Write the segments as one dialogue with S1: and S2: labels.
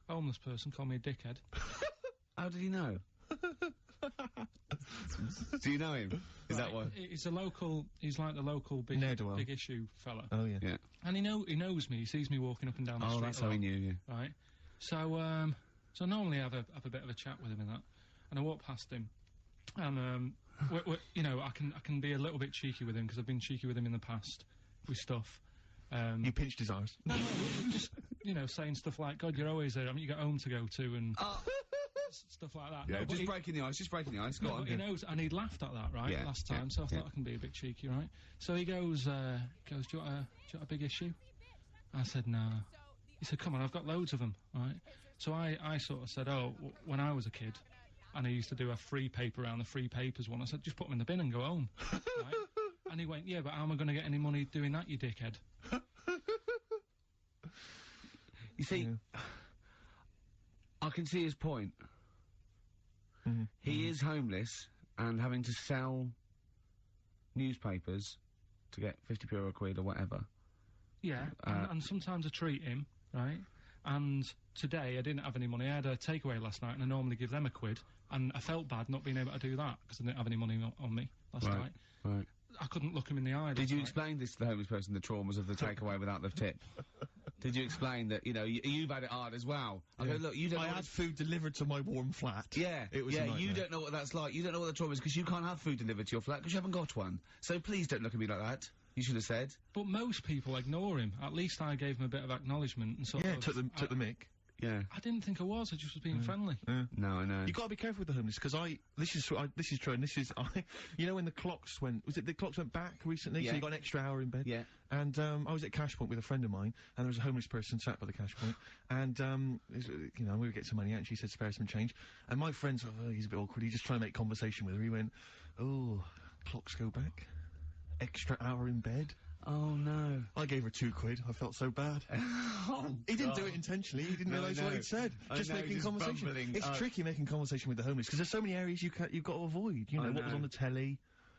S1: homeless person called me a dickhead.
S2: How did he know? Do you know him? Is that why?
S1: He's like the local big issue fella.
S3: Oh, yeah.
S2: Yeah.
S1: And he knows me, he sees me walking up and down the street.
S2: Oh, that's how he knew you.
S1: Right. So, so I normally have a bit of a chat with him and that. And I walk past him, and, you know, I can be a little bit cheeky with him, because I've been cheeky with him in the past, with stuff.
S3: You pinched his arse?
S1: No, just, you know, saying stuff like, God, you're always there, I mean, you got home to go to, and stuff like that.
S2: Yeah,
S1: No,
S2: just breaking the ice, go on.
S1: He knows, and he laughed at that, right, last time, so I thought I can be a bit cheeky, right? So he goes, do you want a big issue? I said, no. He said, come on, I've got loads of them, right? So I sort of said, oh, when I was a kid, and I used to do a free paper around the free papers one, I said, just put them in the bin and go home, right? And he went, yeah, but how am I gonna get any money doing that, you dickhead?
S2: You see, I can see his point. He is homeless and having to sell newspapers to get 50p or a quid or whatever.
S1: Yeah, and sometimes I treat him, right? And today I didn't have any money. I had a takeaway last night, and I normally give them a quid, and I felt bad not being able to do that because I didn't have any money on me last night.
S2: Right.
S1: I couldn't look him in the eye.
S2: Did you explain this to the homeless person, the traumas of the takeaway without the tip? Did you explain that, you know, you've had it hard as well? I go, look, you don't
S3: I had food delivered to my warm flat.
S2: Yeah,
S3: it was a nightmare.
S2: You don't know what that's like. You don't know what the trauma is, because you can't have food delivered to your flat, because you haven't got one. So please don't look at me like that. You should have said.
S1: But most people ignore him. At least I gave him a bit of acknowledgement and sort of...
S3: took the mick.
S2: Yeah.
S1: I didn't think I was, I just was being friendly.
S2: No, I know.
S3: You gotta be careful with the homeless, because this is true, and this is, you know when the clocks went back recently, so you got an extra hour in bed?
S2: Yeah.
S3: And, I was at Cash Point with a friend of mine, and there was a homeless person sat by the Cash Point, and, you know, we would get some money out, and she said, spare some change, and my friend sort of, he's a bit awkward, he just tried to make conversation with her, he went, oh, clocks go back? Extra hour in bed?
S2: Oh no.
S3: I gave her 2 quid, I felt so bad. He didn't do it intentionally, he didn't realise what he'd said. Just making conversation.
S2: Bumbling.
S3: It's tricky making conversation with the homeless, because there's so many areas you've got to avoid, you know, what was on the telly.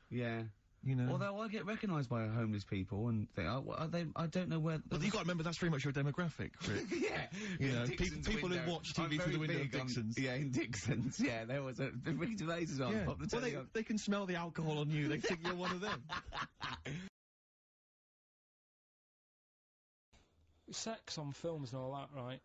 S2: Yeah.
S3: You know.
S2: Although I get recognised by homeless people and think, oh, are they, I don't know where...
S3: Well, you gotta remember, that's very much your demographic, Rick.
S2: Yeah.
S3: You know, people who watch TV through the window of Dixon's.
S2: Yeah, in Dixon's, yeah, there was a... Ricky Gervais is on, pop the telly on.
S3: They can smell the alcohol on you, they think you're one of them.
S1: Sex on films and all that, right?